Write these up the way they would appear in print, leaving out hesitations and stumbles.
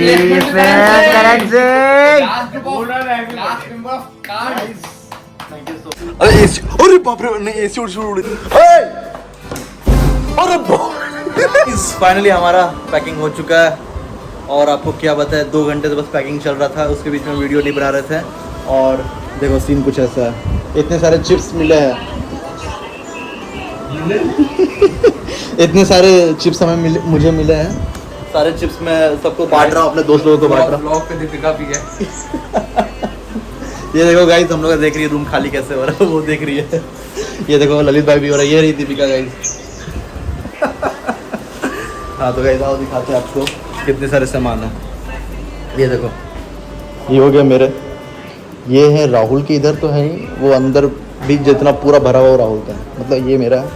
अरे बाप रे, नहीं एसी उड़ फाइनली हमारा पैकिंग हो चुका है। और आपको क्या बताए, 2 घंटे से बस पैकिंग चल रहा था, उसके बीच में वीडियो नहीं बना रहे थे। और देखो सीन कुछ ऐसा है, इतने सारे चिप्स मिले हैं इतने सारे चिप्स मुझे मिले हैं। सारे चिप्स मैं सबको बांट रहा हूँ, अपने दोस्त लोगों को बांट रहा हूँ। ब्लॉग पे दीपिका भी है। ये देखो गाइस, हम लोग देख रही है रूम खाली कैसे हो रहा है, वो देख रही है। ये देखो ललित भाई भी हो रहा है, ये रही दीपिका गाइस। हाँ तो गाइस आओ दिखाते हैं आपको कितने सारे सामान है। ये देखो, ये हो गया मेरे, ये है राहुल के, इधर तो है ही, वो अंदर भी जितना पूरा भरा हुआ राहुल का है, मतलब ये मेरा है,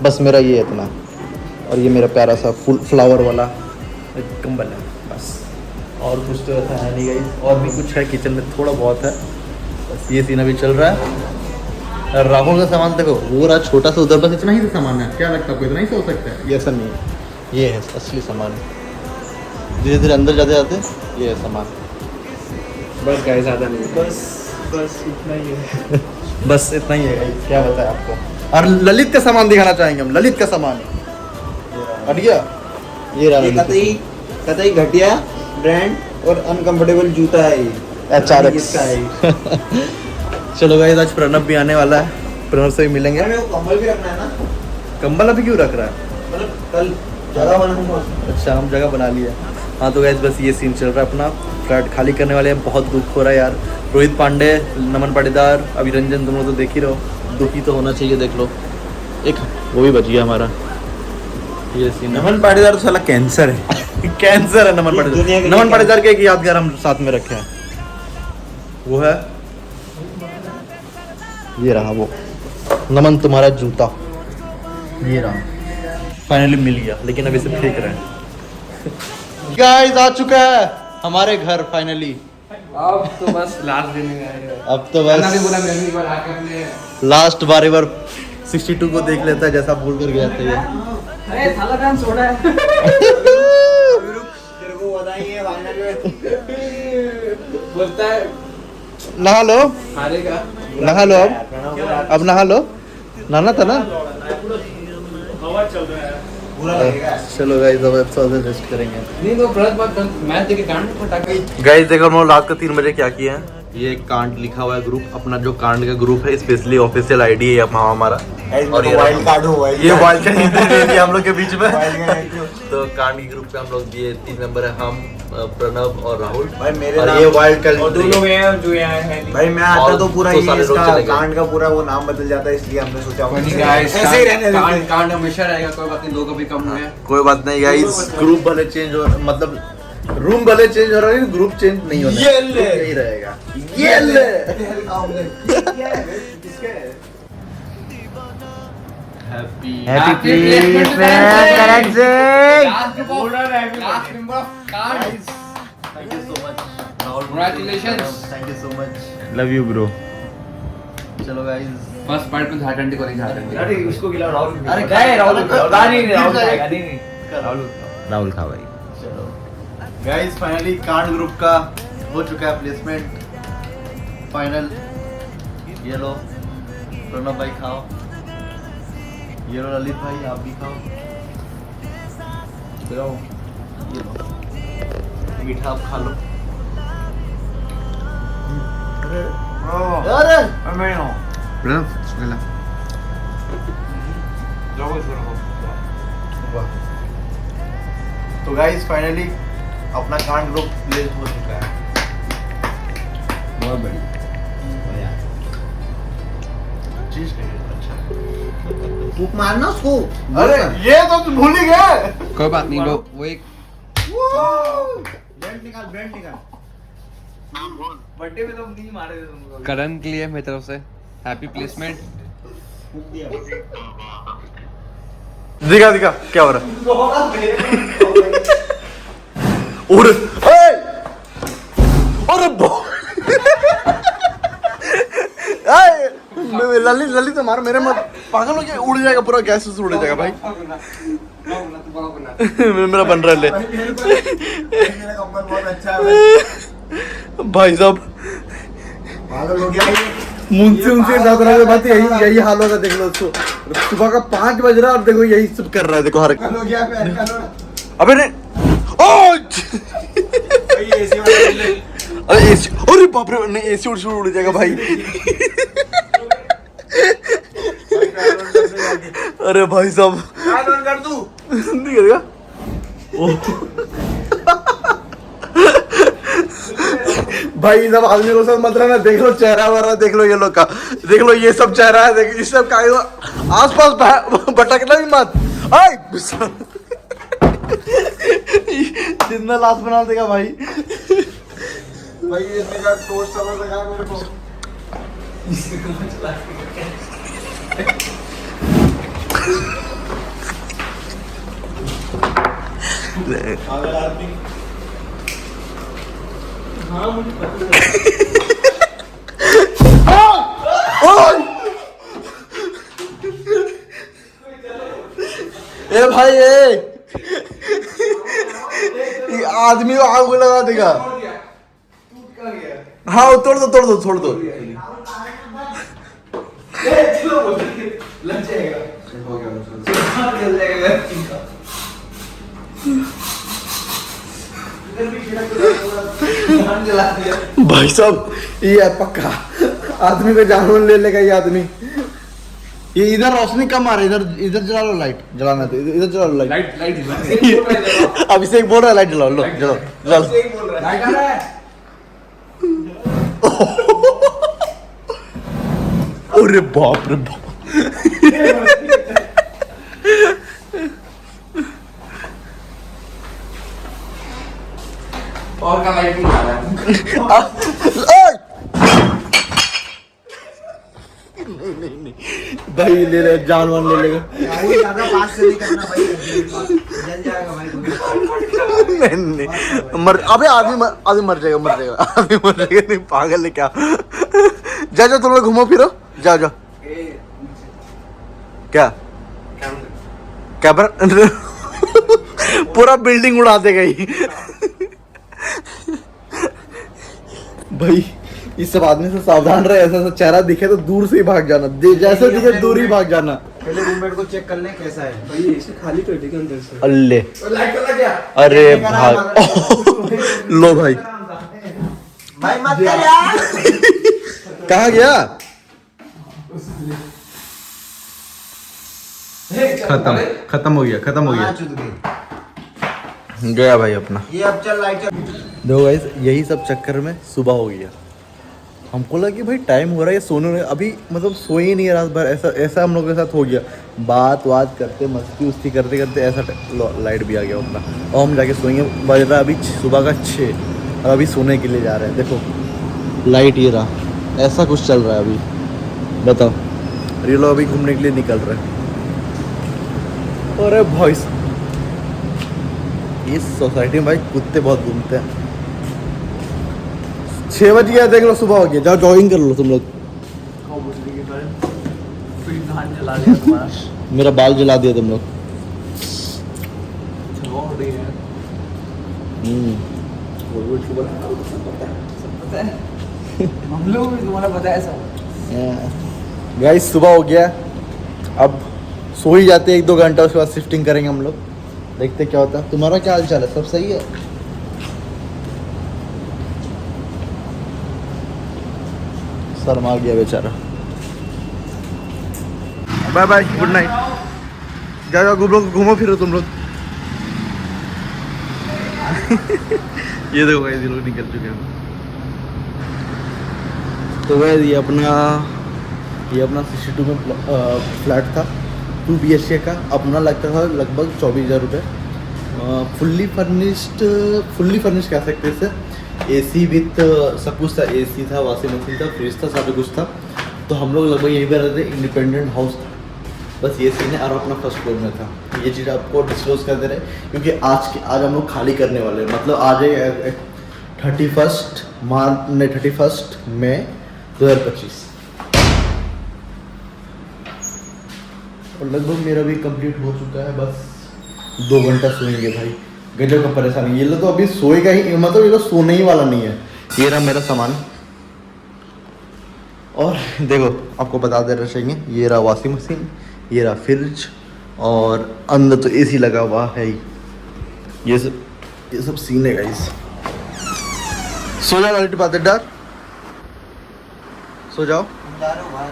बस मेरा ये इतना। और ये मेरा प्यारा सा फुल फ्लावर वाला कंबल है बस, और कुछ तो ऐसा है नहीं गाइस। और भी कुछ है किचन में, थोड़ा बहुत है बस। ये सीन अभी चल रहा है। राहुल का सामान देखो, वो रहा छोटा सा उधर, बस इतना ही सामान है। क्या लगता है आपको इतना ही से हो सकता है? ये ऐसा नहीं है, ये है असली सामान। धीरे धीरे अंदर जाते जाते ये है सामान। बस गाइस ज़्यादा नहीं, बस इतना ही है। बस इतना ही है गाइस, क्या बताएं आपको। और ललित का सामान दिखाना चाहेंगे हम, ललित का सामान हट गया। ये रहा कतई घटिया ब्रांड और अनकंफर्टेबल जूता है ये, HRX का है। चलो गाइस, आज प्रणब भी आने वाला है, प्रणब से भी मिलेंगे। मेरे को कंबल भी रखना है ना, कंबल अभी क्यों रख रहा है? मतलब कल जगह बनाऊंगा। अच्छा, हम जगह बना लिया। हाँ तो गाइस, बस ये सीन चल रहा है अपना, फ्लैट खाली करने वाले हैं। बहुत दुख हो रहा है यार। रोहित पांडे, नमन पाटीदार, अभिरंजन, तुम लोग तो देख ही रहो, दुखी तो होना चाहिए। देख लो, एक वो भी बच गया हमारा। ये सीन नमन पाटीदार तो साला कैंसर है। कैंसर है नमन पाटीदार। नमन पाटीदार के एक यादगार हम साथ में रखे हैं, वो है ये रहा वो नमन तुम्हारा जूता, ये रहा। फाइनली मिल गया, लेकिन अब इसे फेंक रहे हैं। गाइस आ चुका है हमारे घर फाइनली। अब तो बस लास्ट दिन है। अब तो बस बोला मैं भी बार आके अपने लास्ट बार एक बार 62 को देख लेता है, जैसा भूल कर गया था ये। अरे थाला डांस छोड़ा है। तेरे को बताइए फाइनल में बोलता है नहा लो, हारेगा। नहा लो, अब नहा लो, नहाना था ना। पूरा लगेगा। चलो गाइस, अब एपिसोड रेस्ट करेंगे। नहीं तो गलत बात, मैच देखे कांड फटाका। गाइस देखो, हम लोग रात को 3 बजे क्या किए हैं। ये कांड लिखा हुआ है ग्रुप, अपना जो कांड का ग्रुप है, स्पेशली ऑफिशियल आईडी है हमारा। और ये वाइल्ड कार्ड हुआ है, ये वाइल्ड कार्ड दे दिया हम लोग के बीच में। Wild card. तो कांड के ग्रुप पे हम लोग ये 3 मेंबर है, हम, प्रणब और राहुल। भाई मेरे और नाम ये वाइल्ड कार्ड और 2 लोग हैं जो यहाँ हैं। भाई मैं आता और तो पूरा तो ये सारे लोग इसका चले गए। कांड का पूरा वो नाम बदल जाता है, इसलिए हमने सोचा गाइस ऐसे ही रहने देते कांड हैं। कांड हमेशा रहेगा, कोई बात नहीं, लोग अभी कम हुए हैं। कोई बात नहीं गाइस, ग्रुप भले चेंज हो, मतलब रूम भले चेंज हो रहा है, ग्रुप चेंज नहीं होना, ये ले। यही रहेगा। ये ले। हैप्पी प्लेसमेंट करेक्ट से। Last member of cards. Thank you so much Rahul, Congratulations. Thank you so much. Love you bro. चलो गाइस, फर्स्ट पार्ट में झारखंडी को नहीं झारखंडी। अरे उसको खिलाओ राहुल। अरे नहीं राहुल नहीं, राहुल नहीं, खाएगा, नहीं राहुल। राहुल खा भाई। चलो गाइस, फाइनली कांड ग्रुप का हो चुका है प्लेसमेंट फाइनल। ये लो प्रणब भाई खाओ, ये लो ललित भाई आप भी खाओ, ये लो मीठा आप खा लो। अरे वाह। तो गाइस फाइनली अपना कांड ग्रुप प्लेस हो चुका है। बहुत बढ़िया। चीज अच्छा। फूक मारना उसको। अरे ये तो तुम भूल ही गए। कोई बात नहीं, वो एक ब्रांड निकाल, ब्रांड निकाल। बर्थडे में तो नहीं मारे थे तुमको। करण के लिए मेरी तरफ से हैप्पी प्लेसमेंट। फूक दिया। दिखा दिखा क्या हो रहा है। उड़ अरे ललित ललित तो मारो मेरे मत, पागल हो गया, उड़ जाएगा पूरा, गैस से उड़ जाएगा भाई। मेरा बन रहा है ले मेरा कंबल बहुत अच्छा है भाई साहब पागल हो गया ये मुंशी उनसे ज्यादा रहा बात यही हाल होगा देख लो उसको सुबह का 5 बज रहा है और देखो यही सब कर रहा है देखो हर पागल हो गया पैर का लो अबे नहीं ओ भाई एसी वाला ले अरे एसी अरे बाप रे नहीं एसी उड़ जाएगा भाई अरे भाई साहब ऑन कर तू नहीं करेगा भाई सब आदमी को सब मत रहना देख लो चेहरा वरा देख लो ये लोग का देख लो ये सब चेहरा है देख इस सब का आसपास भटकना भी मत आय जितना लाश बना देगा भाई भाई इसने का टोस्ट समझ लगा मेरे को पागल आदमी हाँ मुझे पता ए भाई ये आदमी को आग लगा देगा हाँ तोड़ दो छोड़ दो लग जाएगा हो गया जल जाएगा जला दिया भाई साहब ये पक्का आदमी को जानवर ले लेगा ये आदमी ये इधर रोशनी कम आ रही है इधर जला लो लाइट जलाना तो इधर जला लो लाइट लाइट अभिषेक बोल रहा है लाइट जलाओ लो जलाओ बोल रहा है लाइट आ रहा है अरे बाप रे बाप और का लाइट नहीं आ रहा है नहीं भाई ले ले जानवर ले लेगा भाई ज्यादा पास से नहीं करना भाई जल जाएगा भाई नहीं मर अबे आदमी मर जाएगा नहीं पागल है क्या जा तुम लोग घूमो फिरो जाओ क्या पूरा बिल्डिंग उड़ा देगा ही भाई इस सब आदमी से सावधान रहे ऐसा चेहरा दिखे तो दूर से ही भाग जाना जैसे दिखे दूर ही भाग जाना पहले रूममेट को चेक कर ले कैसा है भाई इसे खाली कर देगा अंदर से अल्ले लाइट चला गया अरे भाई लो भाई भाई मत कर यार कहाँ गया खत्म हो गया हाँ, चुद गई गया भाई अपना ये अब चल लाइट चल देखो गाइस यही सब चक्कर में सुबह हो गया हमको लगा कि भाई टाइम हो रहा है सोने अभी मतलब सोए ही नहीं है रात भर ऐसा हम लोग के साथ हो गया बात करते मस्ती उस्ती करते करते ऐसा लाइट भी आ गया अपना और हम जाके सोएंगे बज रहा अभी सुबह का 6 और अभी सोने के लिए जा रहे हैं देखो लाइट ये रहा ऐसा कुछ चल रहा है अभी बताओ ये लोग अभी घूमने के लिए निकल रहे हैं अरे भाई इस सोसाइटी में भाई कुत्ते बहुत घूमते हैं 6 बज गया देख लो सुबह हो गया जाओ जॉगिंग कर लो तुम लोग फिर धान जला दिया तुम्हारा मेरा बाल जला दिया तुम लोग हो रही है पता है हम लोग भी तुम्हारा पता है सब गाइस सुबह हो गया अब सो ही जाते 1-2 घंटा उसके बाद शिफ्टिंग करेंगे हम लोग देखते क्या होता है तुम्हारा क्या हाल चाल है सब सही है शर्मा गया बेचारा बाय बाय गुड नाइट जाओ घूमो फिरो तुम लोग ये देखो गाइस ये लोग निकल चुके हैं तो गाइस ये अपना 62 में फ्लैट था 2 BHK का अपना लगता था लगभग 24,000 रुपये फुल्ली फर्निश्ड कह सकते हैं इसे AC विथ सब कुछ था AC था वॉशिंग मशीन था फ्रिज था सब कुछ था तो हम लोग लगभग यहीं पर रहते इंडिपेंडेंट हाउस था बस ये सीन है और अपना फर्स्ट फ्लोर में था ये चीज़ आपको डिस्क्लोज कर दे रहे हैं क्योंकि आज हम लोग खाली करने वाले हैं मतलब आज 31 मई 2025 और लगभग मेरा भी कंप्लीट हो चुका है बस 2 घंटा सोएंगे भाई। गजब का परेशानी, ये लोग तो अभी सोएगा ही, मतलब ये लोग सोने ही वाला नहीं है। ये रहा मेरा सामान। और देखो आपको बता दे रहे चाहिए, ये रहा वॉशिंग मशीन, ये रहा फ्रिज, और अंदर तो एसी लगा हुआ है ही। ये सब सीन है गाइस। सो जाओ लाइट बात डर, सो जाओ। जा रहा हूँ बाहर।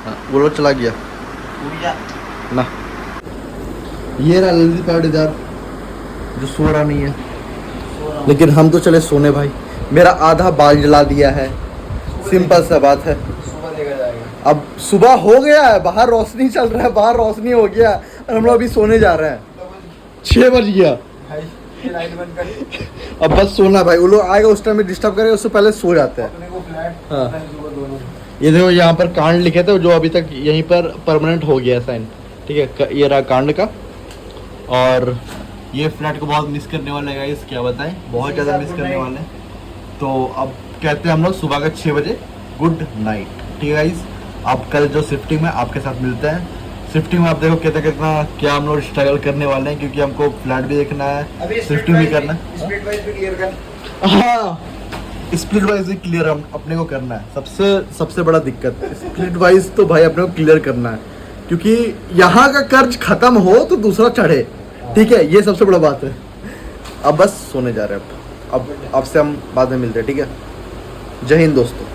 हाँ, वो लोग चला गया उड़ जा। ना। ये रहा ललित पाटीदार जो सो रहा नहीं है, लेकिन हम तो चले सोने भाई। मेरा आधा बाल जला दिया है, सिंपल सा बात है। सुबह देखा जाएगा। अब सुबह हो गया है, बाहर रोशनी चल रहा है, बाहर रोशनी हो गया और हम लोग अभी सोने जा रहे हैं। 6 बज गया भाई ये लाइट बंद कर। अब बस सोना भाई। वो लोग आएगा उस टाइम में डिस्टर्ब करेगा, उससे पहले सो जाते हैं। अपने को फ्लैट हाँ। सुबह दोनों। ये देखो यहाँ पर कांड लिखे थे जो अभी तक यहीं पर परमानेंट हो गया साइन, ठीक है। ये रहा कांड का। और ये फ्लैट को बहुत मिस करने वाले हैं गाइस, क्या बताएं, बहुत ज़्यादा मिस करने वाले हैं। तो अब कहते हैं हम लोग सुबह का 6 बजे गुड नाइट, ठीक है गाइस। अब कल जो शिफ्टिंग में आपके साथ मिलते हैं। शिफ्टिंग में आप देखो कितना क्या हम लोग स्ट्रगल करने वाले हैं, क्योंकि हमको फ्लैट भी देखना है, अभी शिफ्टिंग भी करना है। स्प्लिट वाइज भी क्लियर कर। हाँ, स्प्लिट वाइज भी क्लियर हम अपने को करना है। सबसे बड़ा दिक्कत स्प्लिट वाइज तो भाई अपने को क्लियर करना है, क्योंकि यहाँ का कर्ज खत्म हो तो दूसरा चढ़े, ठीक है। ये सबसे बड़ा बात है। अब बस सोने जा रहे हैं। अब आपसे हम बाद में मिलते हैं, ठीक है। जय हिंद दोस्तों।